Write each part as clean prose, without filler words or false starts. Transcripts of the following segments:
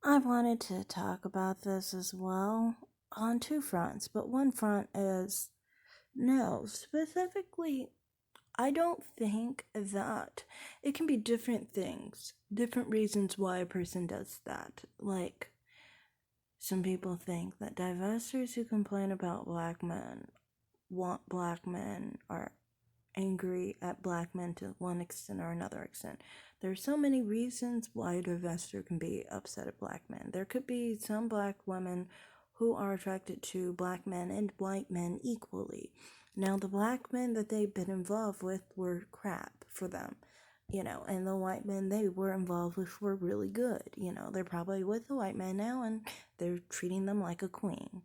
I wanted to talk about this as well on two fronts, but one front is no, specifically, I don't think that it can be different things, different reasons why a person does that. Like, some people think that divestors who complain about black men want black men are angry at black men to one extent or another extent. There are so many reasons why a divestor can be upset at black men. There could be some black women who are attracted to black men and white men equally. Now, the black men that they've been involved with were crap for them, and the white men they were involved with were really good. They're probably with the white man now and they're treating them like a queen.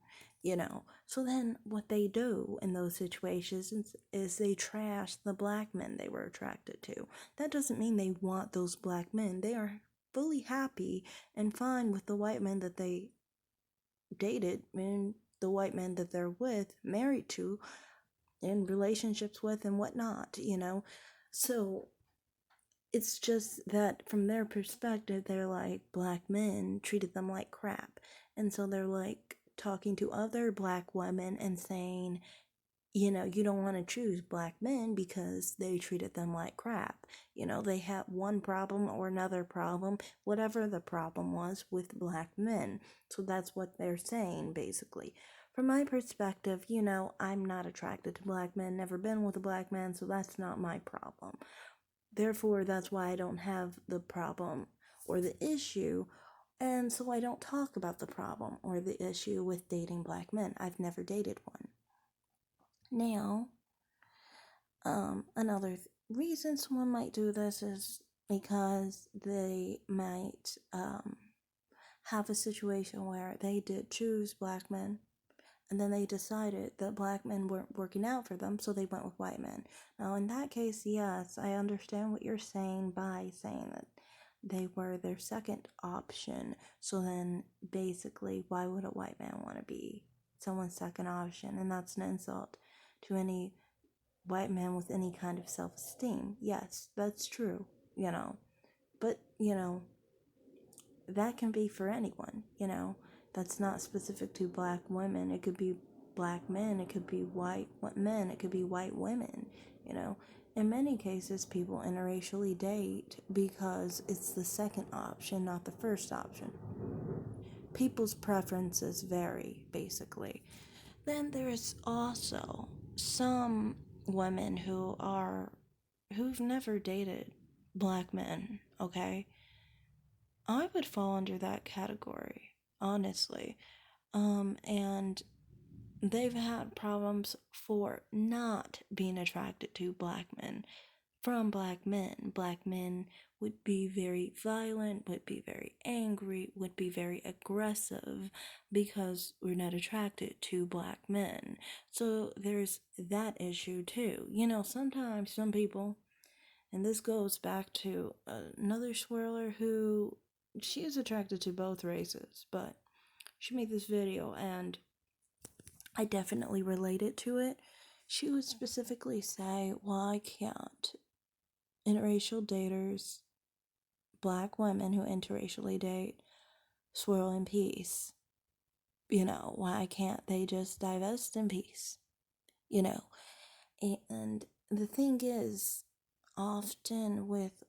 So then what they do in those situations is they trash the black men they were attracted to. That doesn't mean they want those black men. They are fully happy and fine with the white men that they dated and the white men that they're with, married to, in relationships with and whatnot. So it's just that from their perspective, they're like black men treated them like crap. And so they're like talking to other black women and saying, you don't want to choose black men because they treated them like crap. They had one problem or another problem, whatever the problem was with black men. So that's what they're saying, basically. From my perspective, I'm not attracted to black men, never been with a black man, so that's not my problem. Therefore, that's why I don't have the problem or the issue. And so I don't talk about the problem or the issue with dating black men. I've never dated one. Now, another reason someone might do this is because they might have a situation where they did choose black men and then they decided that black men weren't working out for them, so they went with white men. Now, in that case, yes, I understand what you're saying by saying that they were their second option. So then, basically, why would a white man want to be someone's second option? And that's an insult to any white man with any kind of self esteem. Yes, that's true. But, that can be for anyone. That's not specific to black women. It could be black men, it could be white men, it could be white women. In many cases, people interracially date because it's the second option, not the first option. People's preferences vary, basically. Then there's also some women who've never dated black men, okay? I would fall under that category, honestly. And they've had problems for not being attracted to black men from black men. Black men would be very violent, would be very angry, would be very aggressive because we're not attracted to black men. So there's that issue too. Sometimes some people, and this goes back to another swirler who she is attracted to both races, but she made this video and I definitely related to it. She would specifically say, why can't interracial daters, black women who interracially date, swirl in peace? Why can't they just divest in peace? You know, and the thing is, often with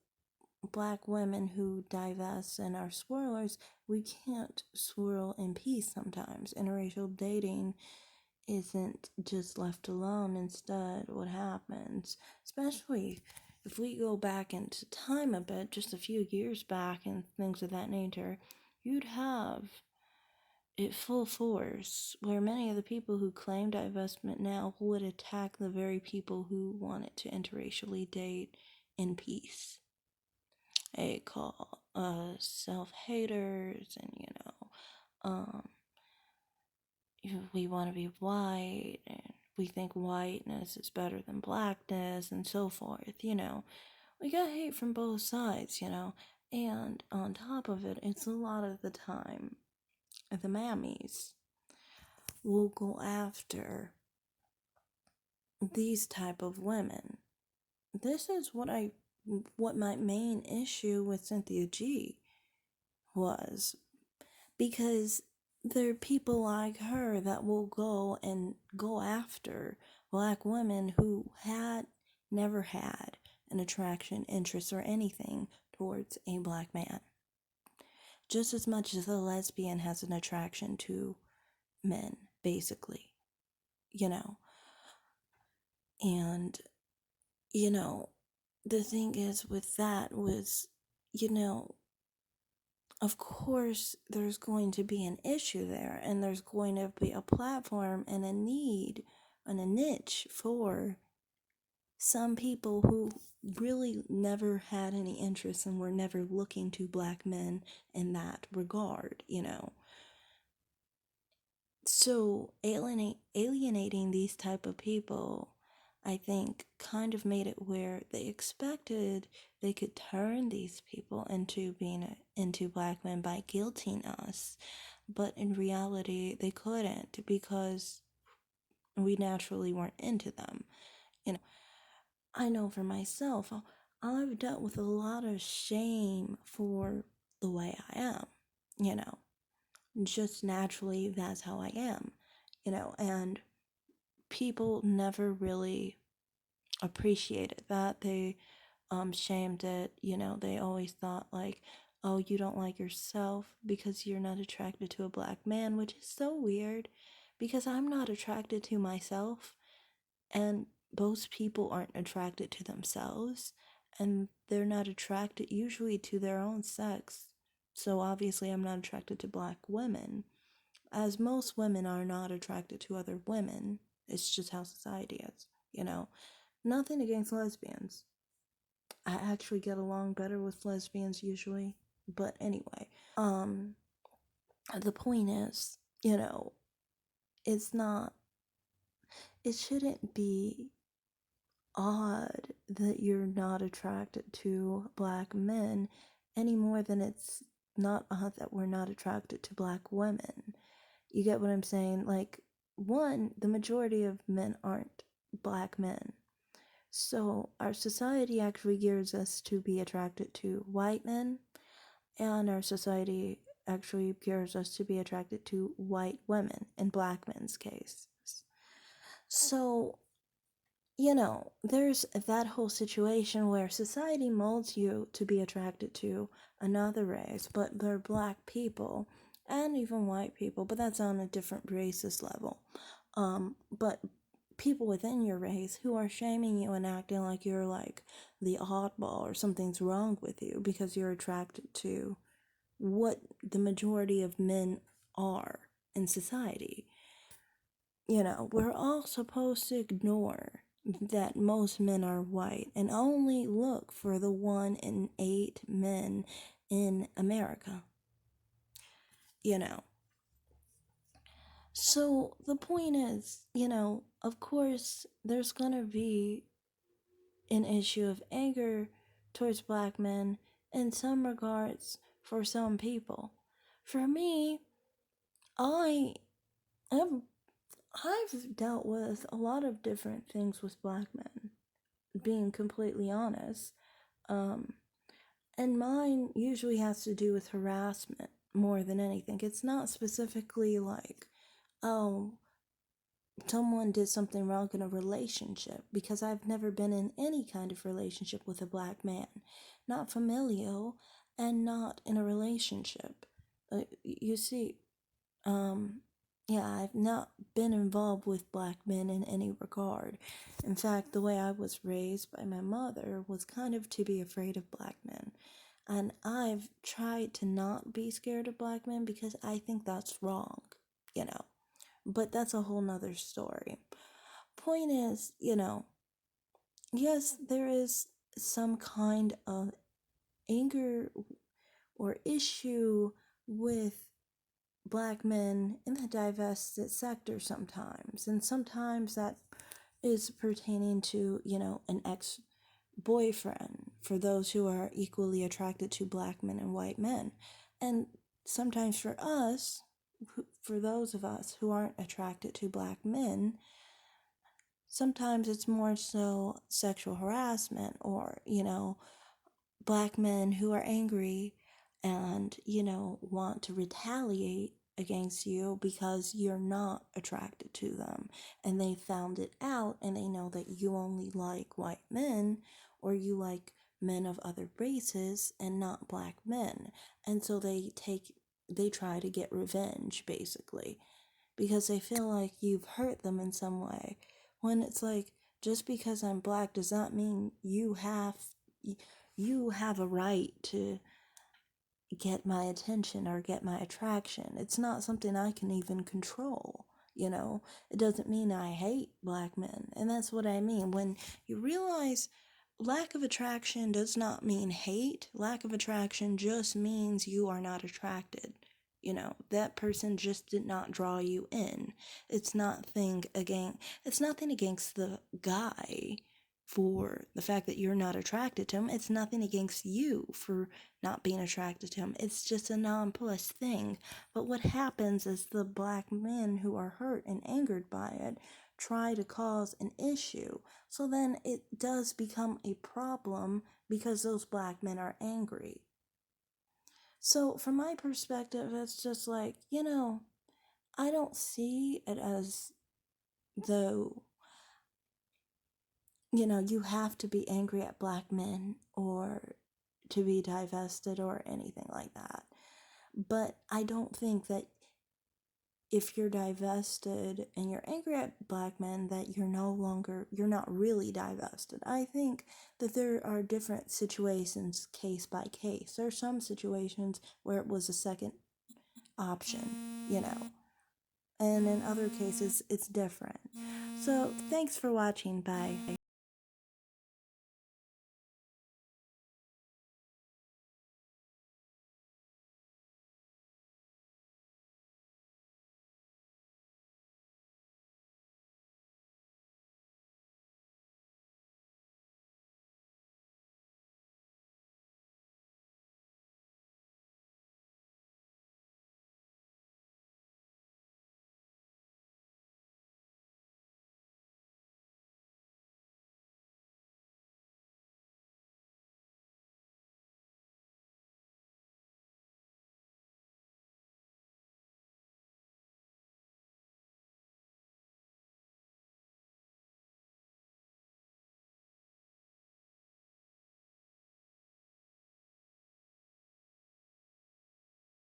black women who divest and are swirlers, we can't swirl in peace sometimes. Interracial dating isn't just left alone. Instead, what happens, especially if we go back into time a bit, just a few years back and things of that nature, you'd have it full force where many of the people who claim divestment now would attack the very people who wanted to interracially date in peace. They call self-haters and we want to be white and we think whiteness is better than blackness and so forth. We got hate from both sides. And on top of it, it's a lot of the time the mammies will go after these type of women. This is what my main issue with Cynthia G was. because there are people like her that will go after black women who had never had an attraction, interest, or anything towards a black man. Just as much as a lesbian has an attraction to men, basically, you know. And, you know, the thing is with that was, you know, of course there's going to be an issue there, and there's going to be a platform and a need and a niche for some people who really never had any interest and were never looking to black men in that regard, you know. So alienating these type of people, I think, kind of made it where they expected they could turn these people into into black men by guilting us, but in reality they couldn't, because we naturally weren't into them. You know, I know for myself, I've dealt with a lot of shame for the way I am, you know. Just naturally, that's how I am, you know, and people never really appreciated that. They shamed it, you know. They always thought like, oh, you don't like yourself because you're not attracted to a black man, which is so weird because I'm not attracted to myself, and most people aren't attracted to themselves, and they're not attracted usually to their own sex. So obviously I'm not attracted to black women, as most women are not attracted to other women. It's just how society is, you know. Nothing against lesbians. I actually get along better with lesbians usually. But anyway, the point is, you know, it's not, it shouldn't be odd that you're not attracted to black men any more than it's not odd that we're not attracted to black women. You get what I'm saying? Like, one, the majority of men aren't black men. So our society actually gears us to be attracted to white men, and our society actually gears us to be attracted to white women in black men's case. So, you know, there's that whole situation where society molds you to be attracted to another race, but they're black people and even white people, but that's on a different racist level. But people within your race who are shaming you and acting like you're like the oddball or something's wrong with you because you're attracted to what the majority of men are in society. You know, we're all supposed to ignore that most men are white and only look for the 1 in 8 men in America. You know. So the point is, you know, of course, there's gonna be an issue of anger towards black men in some regards for some people. For me, I have I've dealt with a lot of different things with black men, being completely honest. Um, and mine usually has to do with harassment more than anything. It's not specifically like, oh, someone did something wrong in a relationship, because I've never been in any kind of relationship with a black man, not familial and not in a relationship. You see, um, yeah, I've not been involved with black men in any regard. In fact, the way I was raised by my mother was kind of to be afraid of black men. And I've tried to not be scared of black men because I think that's wrong, you know. But that's a whole nother story. Point is, you know, yes, there is some kind of anger or issue with black men in the divested sector sometimes. And sometimes that is pertaining to, you know, an ex boyfriend for those who are equally attracted to black men and white men. And sometimes for us, for those of us who aren't attracted to black men, sometimes it's more so sexual harassment, or, you know, black men who are angry and, want to retaliate against you because you're not attracted to them. And they found it out and they know that you only like white men or you like men of other races and not black men. And so they try to get revenge basically because they feel like you've hurt them in some way. When it's like, just because I'm black does not mean you have a right to get my attention or get my attraction. It's not something I can even control. It doesn't mean I hate black men. And that's what I mean. When you realize lack of attraction does not mean hate, lack of attraction just means you are not attracted. That person just did not draw you in. It's nothing against the guy for the fact that you're not attracted to him. It's nothing against you for not being attracted to him. It's just a nonplussed thing. But what happens is the black men who are hurt and angered by it try to cause an issue. So then it does become a problem because those black men are angry. So from my perspective, it's just like, I don't see it as though you have to be angry at black men or to be divested or anything like that. But I don't think that if you're divested and you're angry at black men, that you're not really divested. I think that there are different situations, case by case. There are some situations where it was a second option. And in other cases, it's different. So, thanks for watching. Bye.